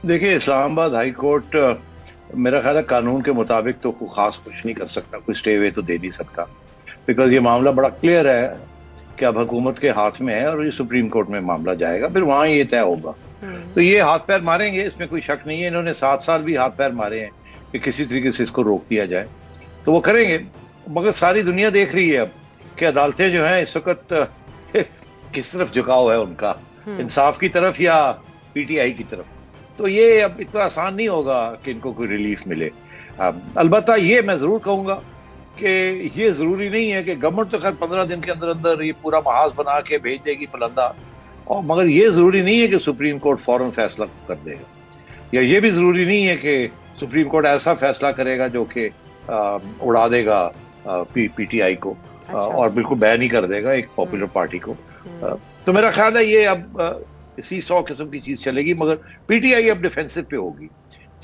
دیکھیے اسلام آباد high court میرا خیال ہے قانون کے مطابق تو کوئی خاص کچھ نہیں کر سکتا، کوئی اسٹے وے تو دے نہیں سکتا، بیکاز یہ معاملہ بڑا کلیئر ہے کہ اب حکومت کے ہاتھ میں ہے اور یہ سپریم کورٹ میں معاملہ جائے گا، پھر وہاں یہ طے ہوگا۔ تو یہ ہاتھ پیر ماریں گے، اس میں کوئی شک نہیں ہے، انہوں نے 7 سال بھی ہاتھ پیر مارے ہیں کہ کسی طریقے سے اس کو روک دیا جائے، تو وہ کریں گے۔ مگر ساری دنیا دیکھ رہی ہے اب کہ عدالتیں جو ہیں اس وقت کس طرف جھکاؤ ہے ان کا، انصاف کی طرف یا پی ٹی آئی کی طرف۔ تو یہ اب اتنا آسان نہیں ہوگا کہ ان کو کوئی ریلیف ملے۔ البتہ یہ میں ضرور کہوں گا کہ یہ ضروری نہیں ہے کہ گورنمنٹ تو خیر 15 دن کے اندر اندر یہ پورا محاذ بنا کے بھیج دے گی پلندہ، اور مگر یہ ضروری نہیں ہے کہ سپریم کورٹ فوراً فیصلہ کر دے گا، یا یہ بھی ضروری نہیں ہے کہ سپریم کورٹ ایسا فیصلہ کرے گا جو کہ اڑا دے گا پی ٹی آئی کو اور بالکل بین ہی کر دے گا ایک پاپولر پارٹی کو۔ تو میرا خیال ہے یہ اب اسی 100 قسم کی چیز چلے گی، مگر پی ٹی آئی اب ڈیفینسو پہ ہوگی،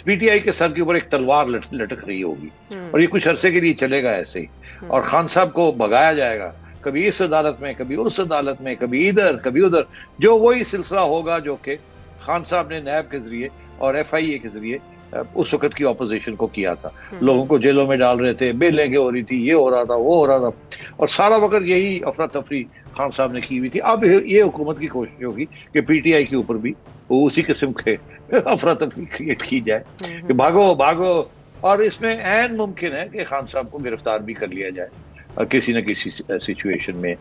پی ٹی آئی کے سر کے اوپر ایک تلوار لٹک رہی ہوگی، اور یہ کچھ عرصے کے لیے چلے گا ایسے ہی، اور خان صاحب کو بھگایا جائے گا کبھی اس عدالت میں، کبھی اس عدالت میں، کبھی ادھر کبھی ادھر، جو وہی سلسلہ ہوگا جو کہ خان صاحب نے نیب کے ذریعے اور ایف آئی اے کے ذریعے اس وقت کی اپوزیشن کو کیا تھا۔ لوگوں کو جیلوں میں ڈال رہے تھے، بے لینگیں ہو رہی تھی، یہ ہو رہا تھا، وہ ہو رہا تھا، اور سارا وقت یہی افراتفری خان صاحب نے کی ہوئی تھی۔ اب یہ حکومت کی کوشش ہوگی کہ پی ٹی آئی کے اوپر بھی اسی قسم کے افراتفری کریٹ کی جائے کہ بھاگو بھاگو، اور اس میں عین ممکن ہے کہ خان صاحب کو گرفتار بھی کر لیا جائے کسی نہ کسی سچویشن میں۔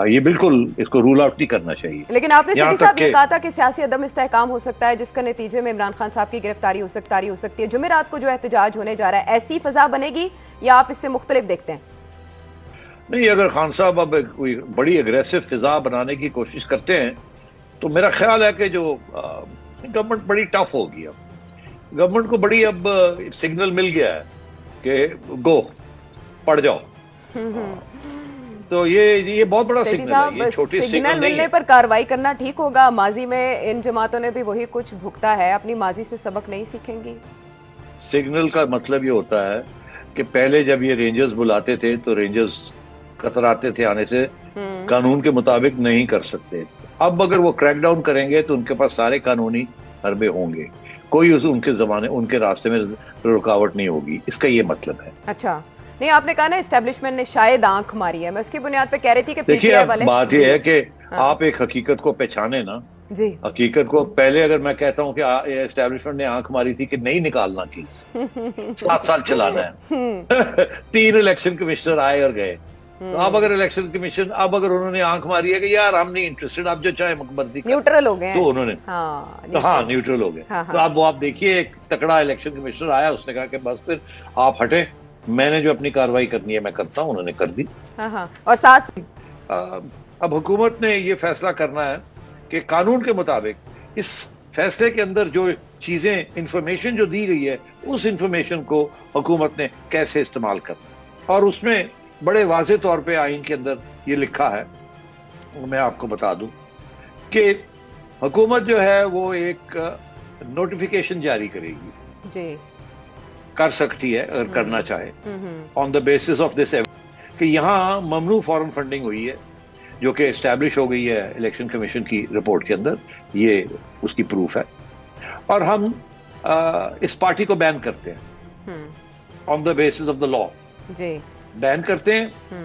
یہ بالکل اس کو رول آؤٹ نہیں کرنا چاہیے۔ لیکن آپ نے سیدھی صاحب یہ کہا تھا کہ سیاسی عدم استحکام ہو سکتا ہے جس کا نتیجے میں عمران خان صاحب کی گرفتاری ہو سکتی ہے۔ جمعرات کو جو احتجاج ہونے جا رہا ہے، ایسی فضا بنے گی یا آپ اس سے مختلف دیکھتے ہیں؟ نہیں، اگر خان صاحب اب کوئی بڑی اگریسو فضا بنانے کی کوشش کرتے ہیں تو میرا خیال ہے کہ جو گورنمنٹ بڑی ٹف ہوگی، اب گورنمنٹ کو بڑی اب سگنل مل گیا ہے کہ گو پڑ جاؤ، تو یہ بہت بڑا سگنل ہے، یہ چھوٹی سگنل ملنے پر کارروائی کرنا ٹھیک ہوگا؟ ماضی میں ان جماعتوں نے بھی وہی کچھ بھگتا ہے، اپنی ماضی سے سبق نہیں سیکھیں گی؟ سگنل کا مطلب یہ ہوتا ہے کہ پہلے جب یہ رینجرز بلاتے تھے تو رینجرز کتراتے تھے آنے سے، قانون کے مطابق نہیں کر سکتے۔ اب اگر وہ کریک ڈاؤن کریں گے تو ان کے پاس سارے قانونی حربے ہوں گے، کوئی ان کے راستے میں رکاوٹ نہیں ہوگی، اس کا یہ مطلب ہے۔ اچھا، نہیں آپ نے کہا نا اسٹیبلشمنٹ نے شاید آنکھ ماری ہے، میں اس کی بنیاد پہ کہہ رہی تھی کہ پی ٹی آئی والے، بات یہ ہے کہ آپ ایک حقیقت کو پہچانے نا، جی حقیقت کو پہلے اگر میں کہتا ہوں کہ اسٹیبلشمنٹ نے آنکھ ماری تھی کہ نہیں نکالنا کیس 7 سال چلانا ہے 3 الیکشن کمشنر آئے اور گئے، تو اب اگر الیکشن کمیشن اب اگر انہوں نے آنکھ ماری ہے کہ یار ہم نہیں انٹرسٹڈ، آپ جو چاہے مرضی، نیوٹرل ہو گئے تو انہوں نے نیوٹرل ہو گئے، تو اب وہ آپ دیکھیے ایک تکڑا الیکشن کمشنر آیا، اس نے کہا کہ بس پھر آپ ہٹیں، میں نے جو اپنی کارروائی کرنی ہے میں کرتا ہوں، انہوں نے کر دی۔ اور ساتھ اب حکومت نے یہ فیصلہ کرنا ہے کہ قانون کے مطابق اس فیصلے کے اندر جو چیزیں انفارمیشن جو دی گئی ہے اس انفارمیشن کو حکومت نے کیسے استعمال کرنا، اور اس میں بڑے واضح طور پہ آئین کے اندر یہ لکھا ہے، میں آپ کو بتا دوں کہ حکومت جو ہے وہ ایک نوٹیفیکیشن جاری کرے گی، جی کر سکتی ہے اگر کرنا چاہے، آن دا بیسس آف دس کہ یہاں ممنوع فارن فنڈنگ ہوئی ہے جو کہ اسٹیبلش ہو گئی ہے الیکشن کمیشن کی رپورٹ کے اندر، یہ اس کی پروف ہے، اور ہم اس پارٹی کو بین کرتے ہیں آن دا بیسس آف دا لا، جی بین کرتے ہیں،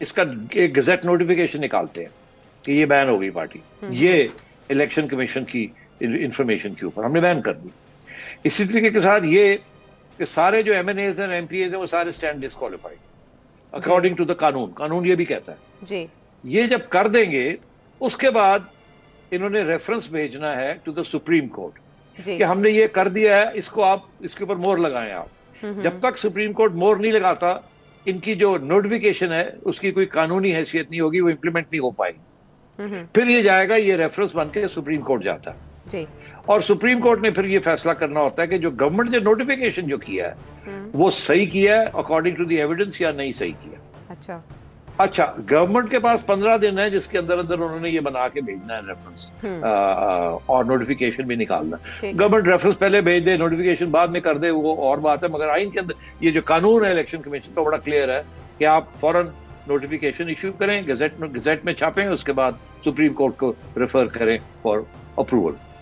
اس کا ایک گزٹ نوٹیفیکیشن نکالتے ہیں کہ یہ بین ہو گئی پارٹی، یہ الیکشن کمیشن کی انفارمیشن کے اوپر ہم نے بین کر دی۔ اسی طریقے کے ساتھ یہ کہ سارے جو ایم این ایز ہیں، ایم پی ایز ہیں، وہ سارے stand disqualified according to the قانون یہ بھی کہتا ہے۔ جی یہ جب کر دیں گے اس کے بعد انہوں نے ریفرنس بھیجنا ہے ٹو دا سپریم کورٹ کہ ہم نے یہ کر دیا ہے، اس کو آپ اس کے اوپر مہر لگائیں۔ آپ جب تک سپریم کورٹ مہر نہیں لگاتا، ان کی جو نوٹیفیکیشن ہے اس کی کوئی قانونی حیثیت نہیں ہوگی، وہ امپلیمنٹ نہیں ہو پائے گی، پھر یہ جائے گا، یہ ریفرنس بن کے سپریم کورٹ جاتا ہے، اور سپریم کورٹ نے پھر یہ فیصلہ کرنا ہوتا ہے کہ جو گورنمنٹ نے نوٹیفیکیشن جو کیا ہے وہ صحیح کیا ہے اکارڈنگ ٹو دی ایویڈنس یا نہیں صحیح کیا۔ اچھا، گورنمنٹ کے پاس 15 دن ہے جس کے اندر انہوں نے یہ بنا کے بھیجنا ہے ریفرنس، اور نوٹیفیکیشن بھی نکالنا۔ گورنمنٹ ریفرنس پہلے بھیج دے، نوٹیفیکیشن بعد میں کر دے، وہ اور بات ہے، مگر آئین کے اندر یہ جو قانون ہے الیکشن کمیشن کا بڑا کلیئر ہے کہ آپ فوراً نوٹیفیکیشن ایشو کریں، گزٹ میں چھاپیں، اس کے بعد سپریم کورٹ کو ریفر کریں فار اپروول۔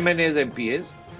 MNAs MPAs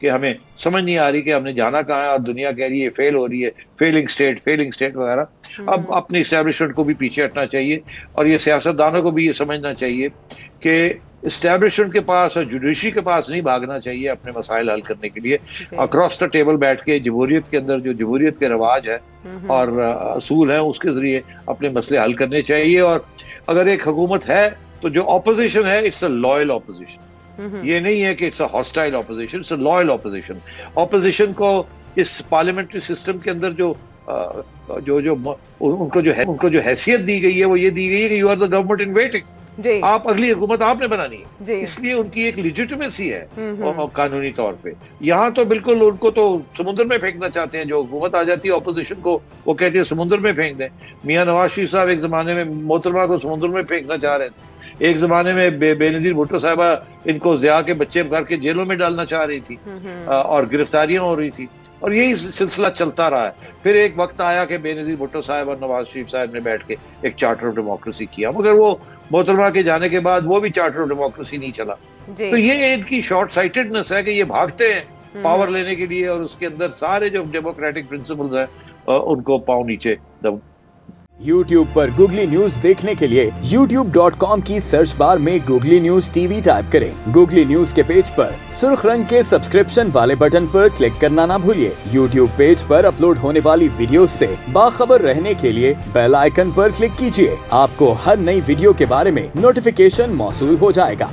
کہ ہمیں سمجھ نہیں آ رہی کہ ہم نے جانا کہاں ہے، اور دنیا کہہ رہی ہے فیل ہو رہی ہے، فیلنگ اسٹیٹ وغیرہ. اب اپنی اسٹیبلشمنٹ کو بھی پیچھے ہٹنا چاہیے، اور یہ سیاستدانوں کو بھی یہ سمجھنا چاہیے کہ اسٹیبلشمنٹ کے پاس اور جوڈیشری کے پاس نہیں بھاگنا چاہیے اپنے مسائل حل کرنے کے لیے. اکراس دا ٹیبل بیٹھ کے جمہوریت کے اندر جو جمہوریت کے رواج ہے اور اصول ہیں اس کے ذریعے اپنے مسئلے حل کرنے چاہیے. اور اگر ایک حکومت ہے تو جو اپوزیشن ہے اٹس اے لائل اپوزیشن، یہ نہیں ہے کہ it's a hostile opposition, it's a loyal opposition. Opposition کو اس پارلیمنٹری سسٹم کے اندر جو ان کو جو حیثیت دی گئی ہے وہ یہ دی گئی ہے کہ you are the government in waiting. آپ اگلی حکومت آپ نے بنانی ہے، اس لیے ان کی ایک لیجیٹمیسی ہے قانونی طور پہ. یہاں تو بالکل ان کو تو سمندر میں پھینکنا چاہتے ہیں. جو حکومت آ جاتی ہے اپوزیشن کو وہ کہتی ہے سمندر میں پھینک دیں. میاں نواز شریف صاحب ایک زمانے میں محترمہ کو سمندر میں پھینکنا چاہ رہے تھے. ایک زمانے میں بے نظیر بھٹو صاحبہ ان کو ضیاء کے بچے کر کے جیلوں میں ڈالنا چاہ رہی تھی اور گرفتاریاں ہو رہی تھی، اور یہی سلسلہ چلتا رہا ہے. پھر ایک وقت آیا کہ بے نظیر بھٹو صاحب اور نواز شریف صاحب نے بیٹھ کے ایک چارٹر آف ڈیموکریسی کیا، مگر وہ محترمہ کے جانے کے بعد وہ بھی چارٹر آف ڈیموکریسی نہیں چلا. تو یہ ان کی شارٹ سائٹڈنس ہے کہ یہ بھاگتے ہیں پاور لینے کے لیے، اور اس کے اندر سارے جو ڈیموکریٹک پرنسپلز ہیں ان کو پاؤں نیچے دب. YouTube پر گوگلی نیوز دیکھنے کے لیے youtube.com کی سرچ بار میں googly news T V type کریں. گوگلی نیوز کے پیج پر سرخ رنگ کے سبسکرپشن والے بٹن پر کلک کرنا نہ بھولیے. YouTube پیج پر اپلوڈ ہونے والی ویڈیوز سے باخبر رہنے کے لیے بیل آئیکن پر کلک کیجیے. آپ کو ہر نئی ویڈیو کے بارے میں نوٹیفیکیشن موصول ہو جائے گا.